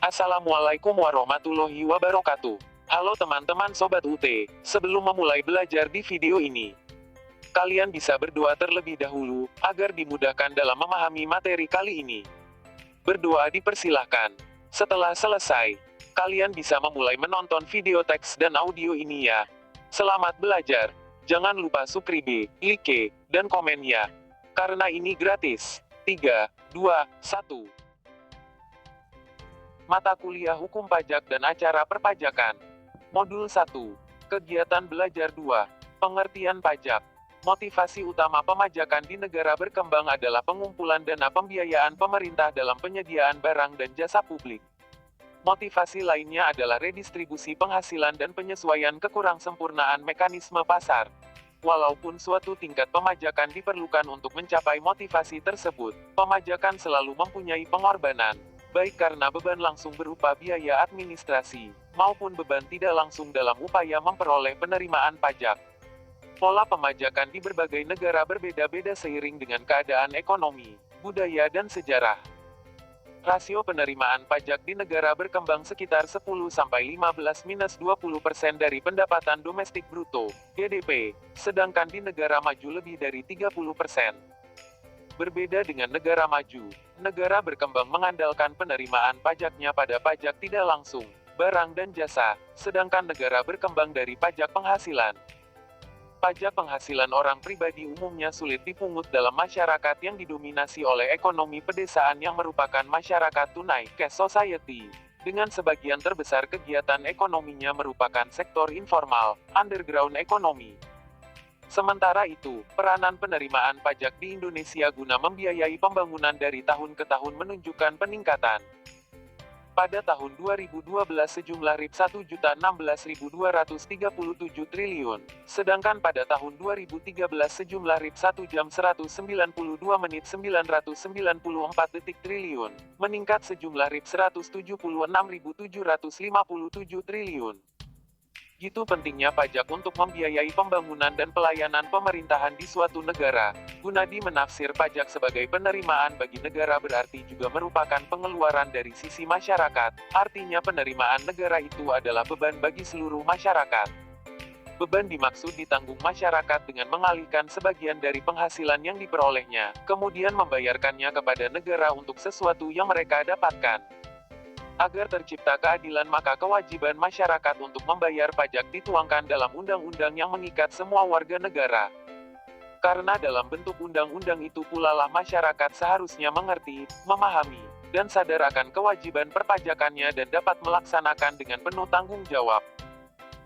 Assalamualaikum warahmatullahi wabarakatuh. Halo teman-teman Sobat UT, sebelum memulai belajar di video ini, kalian bisa berdoa terlebih dahulu, agar dimudahkan dalam memahami materi kali ini. Berdoa dipersilahkan. Setelah selesai, kalian bisa memulai menonton video teks dan audio ini ya. Selamat belajar. Jangan lupa subscribe, like, dan komen ya. Karena ini gratis. 3, 2, 1. Mata kuliah Hukum Pajak dan Acara Perpajakan. Modul 1. Kegiatan belajar 2. Pengertian pajak. Motivasi utama pemajakan di negara berkembang adalah pengumpulan dana pembiayaan pemerintah dalam penyediaan barang dan jasa publik. Motivasi lainnya adalah redistribusi penghasilan dan penyesuaian kekurangsempurnaan mekanisme pasar. Walaupun suatu tingkat pemajakan diperlukan untuk mencapai motivasi tersebut, pemajakan selalu mempunyai pengorbanan, baik karena beban langsung berupa biaya administrasi, maupun beban tidak langsung dalam upaya memperoleh penerimaan pajak. Pola pemajakan di berbagai negara berbeda-beda seiring dengan keadaan ekonomi, budaya dan sejarah. Rasio penerimaan pajak di negara berkembang sekitar 10-15-20% dari pendapatan domestik bruto, GDP, sedangkan di negara maju lebih dari 30%. Berbeda dengan negara maju, negara berkembang mengandalkan penerimaan pajaknya pada pajak tidak langsung, barang dan jasa, sedangkan negara berkembang dari pajak penghasilan. Pajak penghasilan orang pribadi umumnya sulit dipungut dalam masyarakat yang didominasi oleh ekonomi pedesaan yang merupakan masyarakat tunai, cash society. Dengan sebagian terbesar kegiatan ekonominya merupakan sektor informal, underground ekonomi. Sementara itu, peranan penerimaan pajak di Indonesia guna membiayai pembangunan dari tahun ke tahun menunjukkan peningkatan. Pada tahun 2012 sejumlah RIP 1.016.237 triliun, sedangkan pada tahun 2013 sejumlah RIP 1 jam 192 menit 994 detik triliun, meningkat sejumlah RIP 176.757 triliun. Gitu pentingnya pajak untuk membiayai pembangunan dan pelayanan pemerintahan di suatu negara. Gunadi menafsir pajak sebagai penerimaan bagi negara berarti juga merupakan pengeluaran dari sisi masyarakat, artinya penerimaan negara itu adalah beban bagi seluruh masyarakat. Beban dimaksud ditanggung masyarakat dengan mengalihkan sebagian dari penghasilan yang diperolehnya, kemudian membayarkannya kepada negara untuk sesuatu yang mereka dapatkan. Agar tercipta keadilan maka kewajiban masyarakat untuk membayar pajak dituangkan dalam undang-undang yang mengikat semua warga negara. Karena dalam bentuk undang-undang itu pula lah masyarakat seharusnya mengerti, memahami, dan sadar akan kewajiban perpajakannya dan dapat melaksanakan dengan penuh tanggung jawab.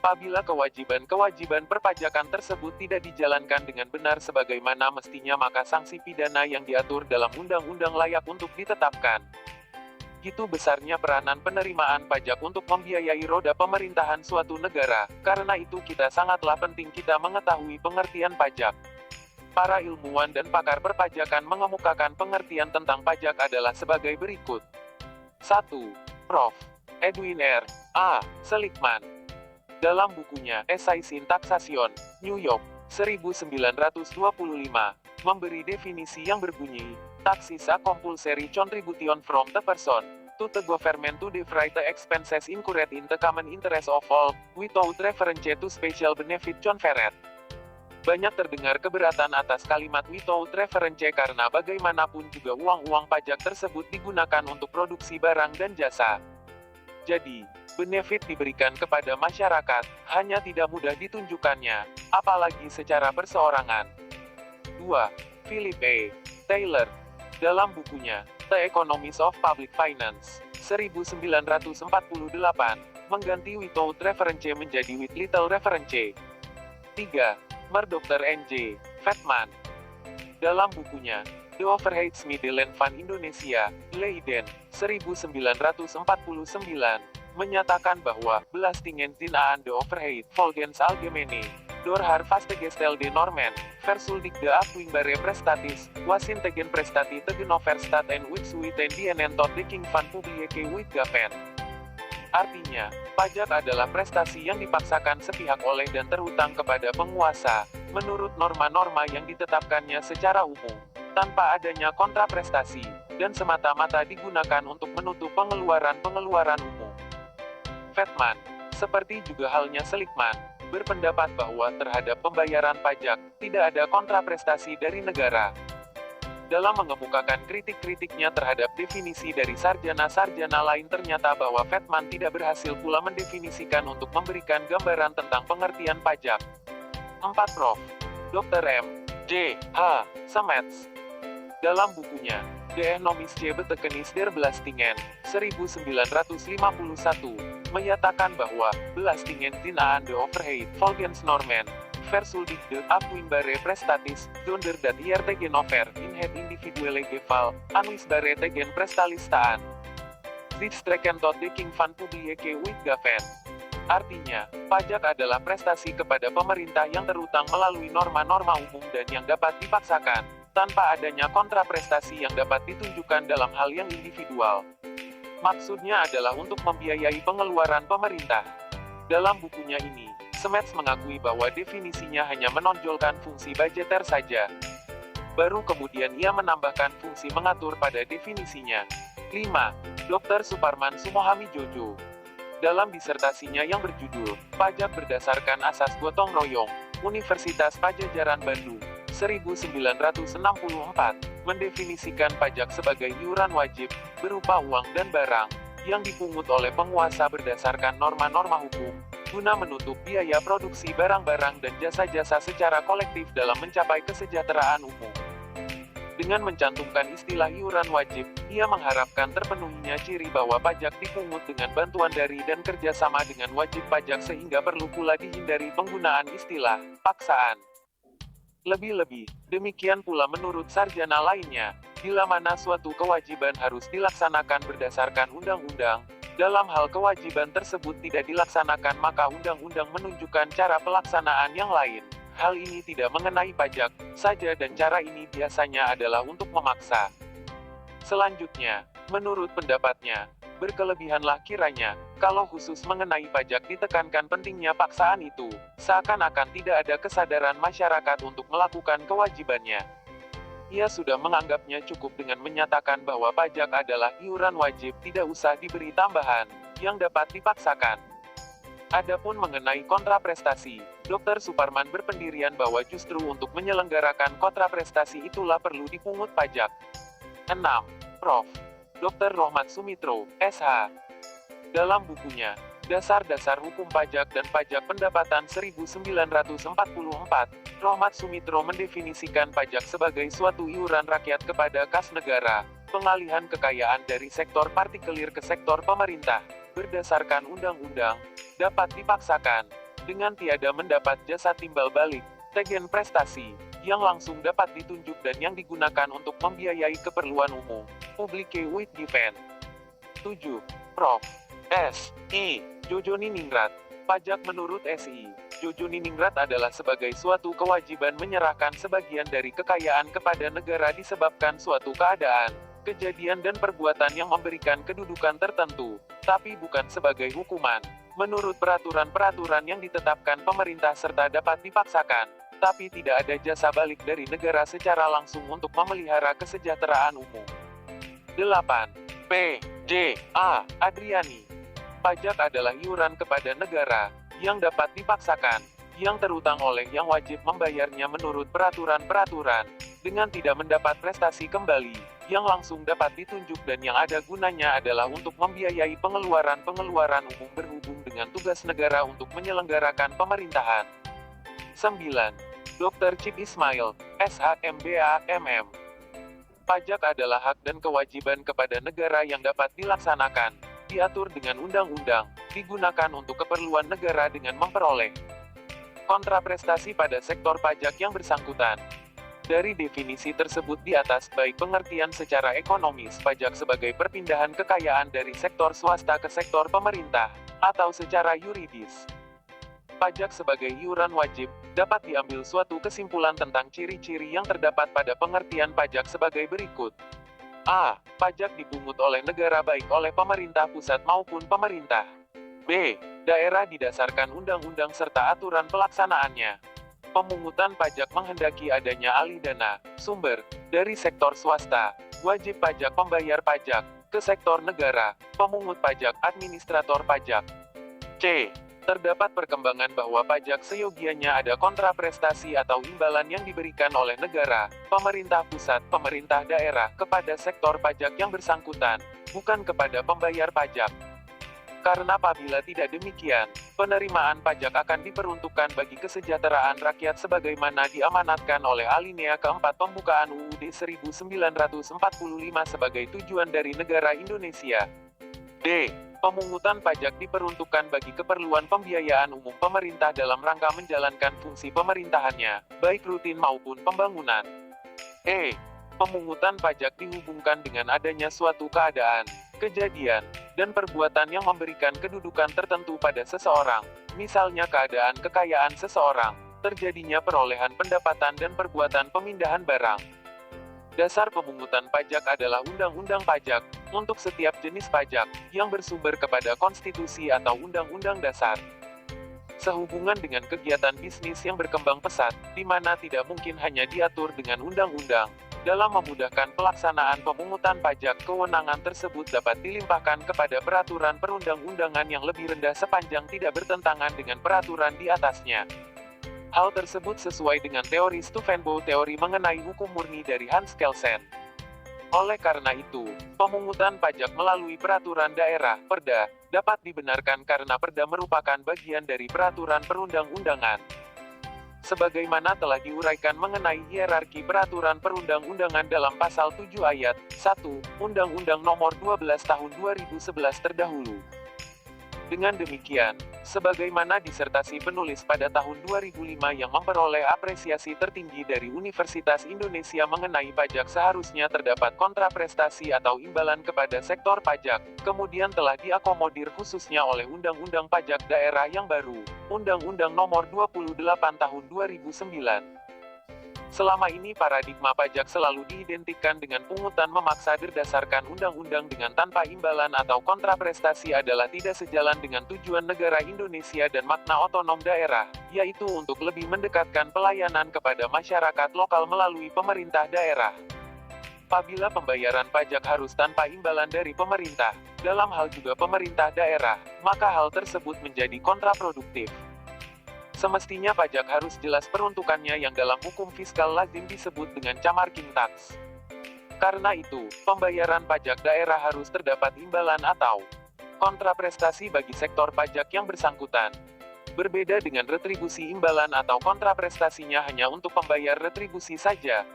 Apabila kewajiban-kewajiban perpajakan tersebut tidak dijalankan dengan benar sebagaimana mestinya maka sanksi pidana yang diatur dalam undang-undang layak untuk ditetapkan. Gitu besarnya peranan penerimaan pajak untuk membiayai roda pemerintahan suatu negara, karena itu kita sangatlah penting kita mengetahui pengertian pajak. Para ilmuwan dan pakar perpajakan mengemukakan pengertian tentang pajak adalah sebagai berikut. 1. Prof. Edwin R. A. Seligman. Dalam bukunya, Essays in Taxation, New York, 1925, memberi definisi yang berbunyi, tax is a compulsory contribution from the person to the government to defray the expenses incurred in the common interest of all, without reference to special benefit conferred. Banyak terdengar keberatan atas kalimat without reference karena bagaimanapun juga uang-uang pajak tersebut digunakan untuk produksi barang dan jasa. Jadi, benefit diberikan kepada masyarakat, hanya tidak mudah ditunjukkannya, apalagi secara perseorangan. 2. Philip A. Taylor. Dalam bukunya, The Economics of Public Finance, 1948, mengganti without reference menjadi with little reference. 3. Dr. N.J. Fatman. Dalam bukunya, The Overhead Middle Fund Indonesia, Leiden, 1949, menyatakan bahwa, belastingen din aan de overheid, volgens algemene, door haar vastgestelde normen, versuldigde afwingbare prestaties, wasintegen prestati tegenover staat en witsuiten dienen tot dekking van publieke uitgaven. Artinya, pajak adalah prestasi yang dipaksakan sepihak oleh dan terhutang kepada penguasa, menurut norma-norma yang ditetapkannya secara umum, tanpa adanya kontraprestasi. dan semata-mata digunakan untuk menutup pengeluaran-pengeluaran umum. Fatman, seperti juga halnya Seligman, berpendapat bahwa terhadap pembayaran pajak, tidak ada kontraprestasi dari negara. Dalam mengemukakan kritik-kritiknya terhadap definisi dari sarjana-sarjana lain, ternyata bahwa Fatman tidak berhasil pula mendefinisikan untuk memberikan gambaran tentang pengertian pajak. 4. Prof. Dr. M. J. H. Semets, dalam bukunya, De Economische Betekenis der Belastingen, 1951, menyatakan bahwa, belastingen din aan de overheid, volgens normen, versuldig de afwingbare prestaties, donder dat hier tegenover, in het individuele geval, aanwijsbare tegen prestalistaan. Dit strekken tot dekking van publieke uitgaven. Artinya, pajak adalah prestasi kepada pemerintah yang terutang melalui norma-norma umum dan yang dapat dipaksakan, tanpa adanya kontraprestasi yang dapat ditunjukkan dalam hal yang individual. Maksudnya adalah untuk membiayai pengeluaran pemerintah. Dalam bukunya ini, Semets mengakui bahwa definisinya hanya menonjolkan fungsi budgeter saja. Baru kemudian ia menambahkan fungsi mengatur pada definisinya. 5. Dr. Suparman Sumohami Jojo, dalam disertasinya yang berjudul, Pajak Berdasarkan Asas Gotong Royong, Universitas Pajajaran Bandung, 1964, mendefinisikan pajak sebagai iuran wajib, berupa uang dan barang, yang dipungut oleh penguasa berdasarkan norma-norma hukum, guna menutup biaya produksi barang-barang dan jasa-jasa secara kolektif dalam mencapai kesejahteraan umum. Dengan mencantumkan istilah iuran wajib, ia mengharapkan terpenuhinya ciri bahwa pajak dipungut dengan bantuan dari dan kerjasama dengan wajib pajak, sehingga perlu pula dihindari penggunaan istilah paksaan. Lebih-lebih, demikian pula menurut sarjana lainnya, bila mana suatu kewajiban harus dilaksanakan berdasarkan undang-undang, dalam hal kewajiban tersebut tidak dilaksanakan maka undang-undang menunjukkan cara pelaksanaan yang lain. Hal ini tidak mengenai pajak saja dan cara ini biasanya adalah untuk memaksa. Selanjutnya, menurut pendapatnya, berkelebihanlah kiranya, kalau khusus mengenai pajak ditekankan pentingnya paksaan itu, seakan-akan tidak ada kesadaran masyarakat untuk melakukan kewajibannya. Ia sudah menganggapnya cukup dengan menyatakan bahwa pajak adalah iuran wajib, tidak usah diberi tambahan, yang dapat dipaksakan. Adapun mengenai kontraprestasi, Dr. Suparman berpendirian bahwa justru untuk menyelenggarakan kontraprestasi itulah perlu dipungut pajak. 6. Prof. Dr. Rohmat Sumitro, SH, dalam bukunya, Dasar-Dasar Hukum Pajak dan Pajak Pendapatan 1944, Rohmat Sumitro mendefinisikan pajak sebagai suatu iuran rakyat kepada kas negara, pengalihan kekayaan dari sektor partikelir ke sektor pemerintah, berdasarkan undang-undang, dapat dipaksakan, dengan tiada mendapat jasa timbal balik, tegen prestasi, yang langsung dapat ditunjuk dan yang digunakan untuk membiayai keperluan umum, publike uitgaven. 7. Prof. S. I. Jojo Niningrat, pajak menurut SI, Jojo Niningrat adalah sebagai suatu kewajiban menyerahkan sebagian dari kekayaan kepada negara disebabkan suatu keadaan, kejadian dan perbuatan yang memberikan kedudukan tertentu, tapi bukan sebagai hukuman, menurut peraturan-peraturan yang ditetapkan pemerintah serta dapat dipaksakan, tapi tidak ada jasa balik dari negara secara langsung untuk memelihara kesejahteraan umum. 8. P. J. A. Adriani, pajak adalah iuran kepada negara, yang dapat dipaksakan, yang terutang oleh yang wajib membayarnya menurut peraturan-peraturan, dengan tidak mendapat prestasi kembali, yang langsung dapat ditunjuk dan yang ada gunanya adalah untuk membiayai pengeluaran-pengeluaran umum berhubung dengan tugas negara untuk menyelenggarakan pemerintahan. 9. Dr. Cip Ismail, SHMBA, MM, pajak adalah hak dan kewajiban kepada negara yang dapat dilaksanakan, diatur dengan undang-undang, digunakan untuk keperluan negara dengan memperoleh kontraprestasi pada sektor pajak yang bersangkutan. Dari definisi tersebut di atas, baik pengertian secara ekonomis pajak sebagai perpindahan kekayaan dari sektor swasta ke sektor pemerintah, atau secara yuridis pajak sebagai iuran wajib, dapat diambil suatu kesimpulan tentang ciri-ciri yang terdapat pada pengertian pajak sebagai berikut. A. Pajak dipungut oleh negara baik oleh pemerintah pusat maupun pemerintah B. Daerah didasarkan undang-undang serta aturan pelaksanaannya. Pemungutan pajak menghendaki adanya alih dana, sumber, dari sektor swasta, Wajib pajak pembayar pajak, ke sektor negara, pemungut pajak, administrator pajak. C. Terdapat perkembangan bahwa pajak seyogianya ada kontraprestasi atau imbalan yang diberikan oleh negara, pemerintah pusat, pemerintah daerah, kepada sektor pajak yang bersangkutan, bukan kepada pembayar pajak. Karena apabila tidak demikian, penerimaan pajak akan diperuntukkan bagi kesejahteraan rakyat sebagaimana diamanatkan oleh alinea keempat pembukaan UUD 1945 sebagai tujuan dari negara Indonesia. D. Pemungutan pajak diperuntukkan bagi keperluan pembiayaan umum pemerintah dalam rangka menjalankan fungsi pemerintahannya, baik rutin maupun pembangunan. E. Pemungutan pajak dihubungkan dengan adanya suatu keadaan, kejadian, dan perbuatan yang memberikan kedudukan tertentu pada seseorang, misalnya keadaan kekayaan seseorang, terjadinya perolehan pendapatan dan perbuatan pemindahan barang. Dasar pemungutan pajak adalah Undang-Undang Pajak, untuk setiap jenis pajak, yang bersumber kepada konstitusi atau Undang-Undang Dasar. Sehubungan dengan kegiatan bisnis yang berkembang pesat, di mana tidak mungkin hanya diatur dengan undang-undang. Dalam memudahkan pelaksanaan pemungutan pajak, kewenangan tersebut dapat dilimpahkan kepada peraturan perundang-undangan yang lebih rendah sepanjang tidak bertentangan dengan peraturan di atasnya. Hal tersebut sesuai dengan teori Steuvenbow, teori mengenai hukum murni dari Hans Kelsen. Oleh karena itu, pemungutan pajak melalui peraturan daerah, Perda, dapat dibenarkan karena Perda merupakan bagian dari peraturan perundang-undangan. Sebagaimana telah diuraikan mengenai hierarki peraturan perundang-undangan dalam pasal 7 ayat 1, Undang-Undang Nomor 12 Tahun 2011 terdahulu. Dengan demikian, sebagaimana disertasi penulis pada tahun 2005 yang memperoleh apresiasi tertinggi dari Universitas Indonesia mengenai pajak seharusnya terdapat kontraprestasi atau imbalan kepada sektor pajak, kemudian telah diakomodir khususnya oleh Undang-Undang Pajak Daerah yang baru, Undang-Undang Nomor 28 Tahun 2009. Selama ini paradigma pajak selalu diidentikan dengan pungutan memaksa berdasarkan undang-undang dengan tanpa imbalan atau kontraprestasi adalah tidak sejalan dengan tujuan negara Indonesia dan makna otonom daerah, yaitu untuk lebih mendekatkan pelayanan kepada masyarakat lokal melalui pemerintah daerah. Apabila pembayaran pajak harus tanpa imbalan dari pemerintah, dalam hal juga pemerintah daerah, maka hal tersebut menjadi kontraproduktif. Semestinya pajak harus jelas peruntukannya yang dalam hukum fiskal lazim disebut dengan camarking tax. Karena itu, pembayaran pajak daerah harus terdapat imbalan atau kontraprestasi bagi sektor pajak yang bersangkutan. Berbeda dengan retribusi imbalan atau kontraprestasinya hanya untuk pembayar retribusi saja.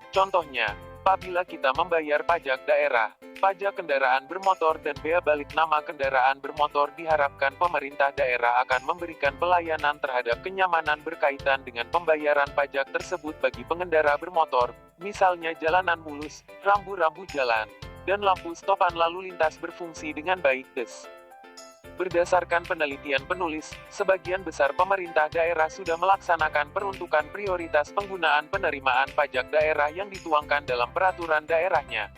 Contohnya, apabila kita membayar pajak daerah, pajak kendaraan bermotor dan bea balik nama kendaraan bermotor, diharapkan pemerintah daerah akan memberikan pelayanan terhadap kenyamanan berkaitan dengan pembayaran pajak tersebut bagi pengendara bermotor, misalnya jalanan mulus, rambu-rambu jalan, dan lampu stopan lalu lintas berfungsi dengan baik. Berdasarkan penelitian penulis, sebagian besar pemerintah daerah sudah melaksanakan peruntukan prioritas penggunaan penerimaan pajak daerah yang dituangkan dalam peraturan daerahnya.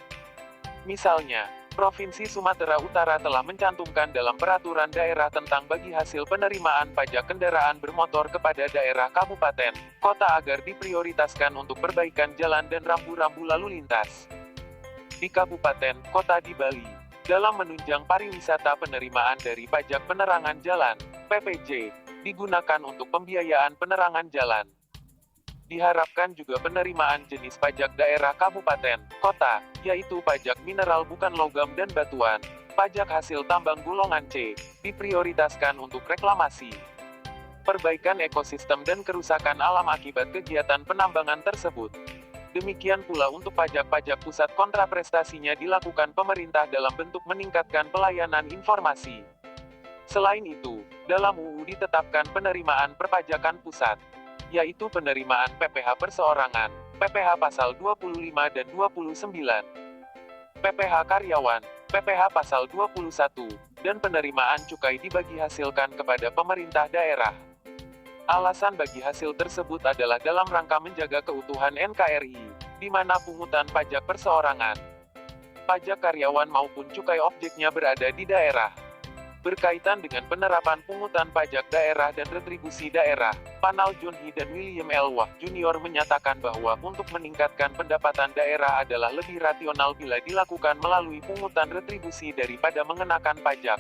Misalnya, Provinsi Sumatera Utara telah mencantumkan dalam peraturan daerah tentang bagi hasil penerimaan pajak kendaraan bermotor kepada daerah kabupaten, kota agar diprioritaskan untuk perbaikan jalan dan rambu-rambu lalu lintas. Di kabupaten, kota di Bali, dalam menunjang pariwisata, penerimaan dari pajak penerangan jalan, PPJ, digunakan untuk pembiayaan penerangan jalan. Diharapkan juga penerimaan jenis pajak daerah kabupaten, kota, yaitu pajak mineral bukan logam dan batuan, pajak hasil tambang golongan C, diprioritaskan untuk reklamasi, perbaikan ekosistem dan kerusakan alam akibat kegiatan penambangan tersebut. Demikian pula untuk pajak-pajak pusat, kontraprestasinya dilakukan pemerintah dalam bentuk meningkatkan pelayanan informasi. Selain itu, dalam UU ditetapkan penerimaan perpajakan pusat, yaitu penerimaan PPh perseorangan, PPh pasal 25 dan 29, PPh karyawan, PPh pasal 21, dan penerimaan cukai dibagi hasilkan kepada pemerintah daerah. Alasan bagi hasil tersebut adalah dalam rangka menjaga keutuhan NKRI, di mana pungutan pajak perseorangan, pajak karyawan maupun cukai objeknya berada di daerah. Berkaitan dengan penerapan pungutan pajak daerah dan retribusi daerah, Panal Junhee dan William L. Wah Jr. menyatakan bahwa untuk meningkatkan pendapatan daerah adalah lebih rasional bila dilakukan melalui pungutan retribusi daripada mengenakan pajak.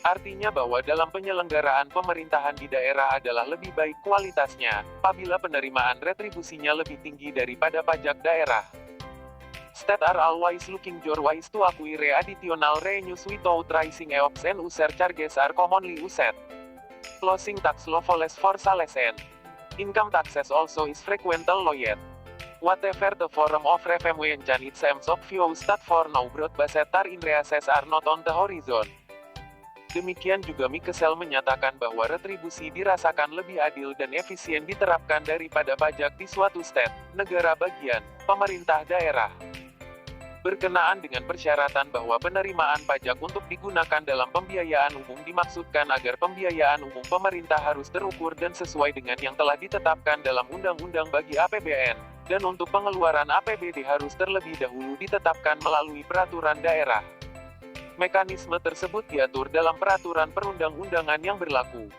Artinya bahwa dalam penyelenggaraan pemerintahan di daerah adalah lebih baik kualitasnya, apabila penerimaan retribusinya lebih tinggi daripada pajak daerah. State are always looking your ways to acquire additional revenues without raising EOPs and user charges are commonly used. Closing tax loopholes for sales and income taxes also is frequently lowered. Whatever the form of revenue and it seems obvious that for now broad-based increases are not on the horizon. Demikian juga Mikesel menyatakan bahwa retribusi dirasakan lebih adil dan efisien diterapkan daripada pajak di suatu state, negara bagian, pemerintah daerah. Berkenaan dengan persyaratan bahwa penerimaan pajak untuk digunakan dalam pembiayaan umum dimaksudkan agar pembiayaan umum pemerintah harus terukur dan sesuai dengan yang telah ditetapkan dalam undang-undang bagi APBN, dan untuk pengeluaran APBD harus terlebih dahulu ditetapkan melalui peraturan daerah. Mekanisme tersebut diatur dalam peraturan perundang-undangan yang berlaku.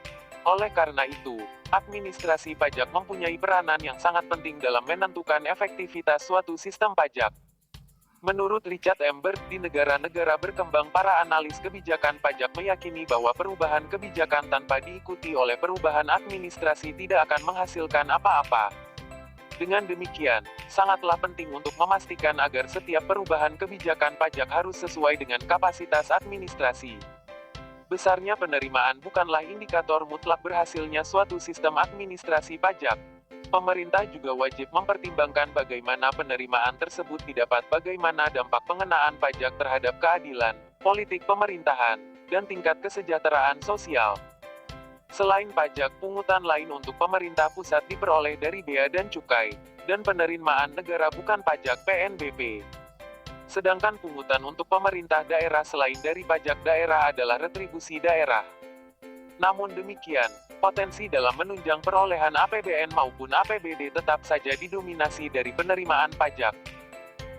Oleh karena itu, administrasi pajak mempunyai peranan yang sangat penting dalam menentukan efektivitas suatu sistem pajak. Menurut Richard M. Bird, di negara-negara berkembang para analis kebijakan pajak meyakini bahwa perubahan kebijakan tanpa diikuti oleh perubahan administrasi tidak akan menghasilkan apa-apa. Dengan demikian, sangatlah penting untuk memastikan agar setiap perubahan kebijakan pajak harus sesuai dengan kapasitas administrasi. Besarnya penerimaan bukanlah indikator mutlak berhasilnya suatu sistem administrasi pajak. Pemerintah juga wajib mempertimbangkan bagaimana penerimaan tersebut didapat, bagaimana dampak pengenaan pajak terhadap keadilan, politik pemerintahan, dan tingkat kesejahteraan sosial. Selain pajak, pungutan lain untuk pemerintah pusat diperoleh dari bea dan cukai, dan penerimaan negara bukan pajak (PNBP). Sedangkan pungutan untuk pemerintah daerah selain dari pajak daerah adalah retribusi daerah. Namun demikian, potensi dalam menunjang perolehan APBN maupun APBD tetap saja didominasi dari penerimaan pajak.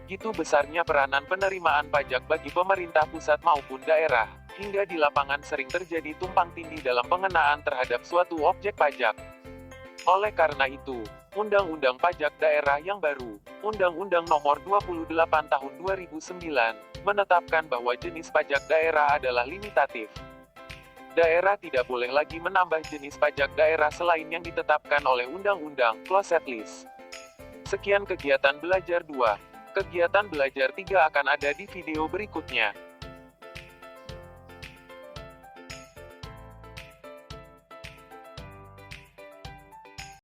Gitu besarnya peranan penerimaan pajak bagi pemerintah pusat maupun daerah, hingga di lapangan sering terjadi tumpang tindih dalam pengenaan terhadap suatu objek pajak. Oleh karena itu, Undang-Undang Pajak Daerah yang baru, Undang-Undang Nomor 28 Tahun 2009, menetapkan bahwa jenis pajak daerah adalah limitatif. Daerah tidak boleh lagi menambah jenis pajak daerah selain yang ditetapkan oleh Undang-Undang, Closed List. Sekian kegiatan belajar 2. Kegiatan belajar 3 akan ada di video berikutnya.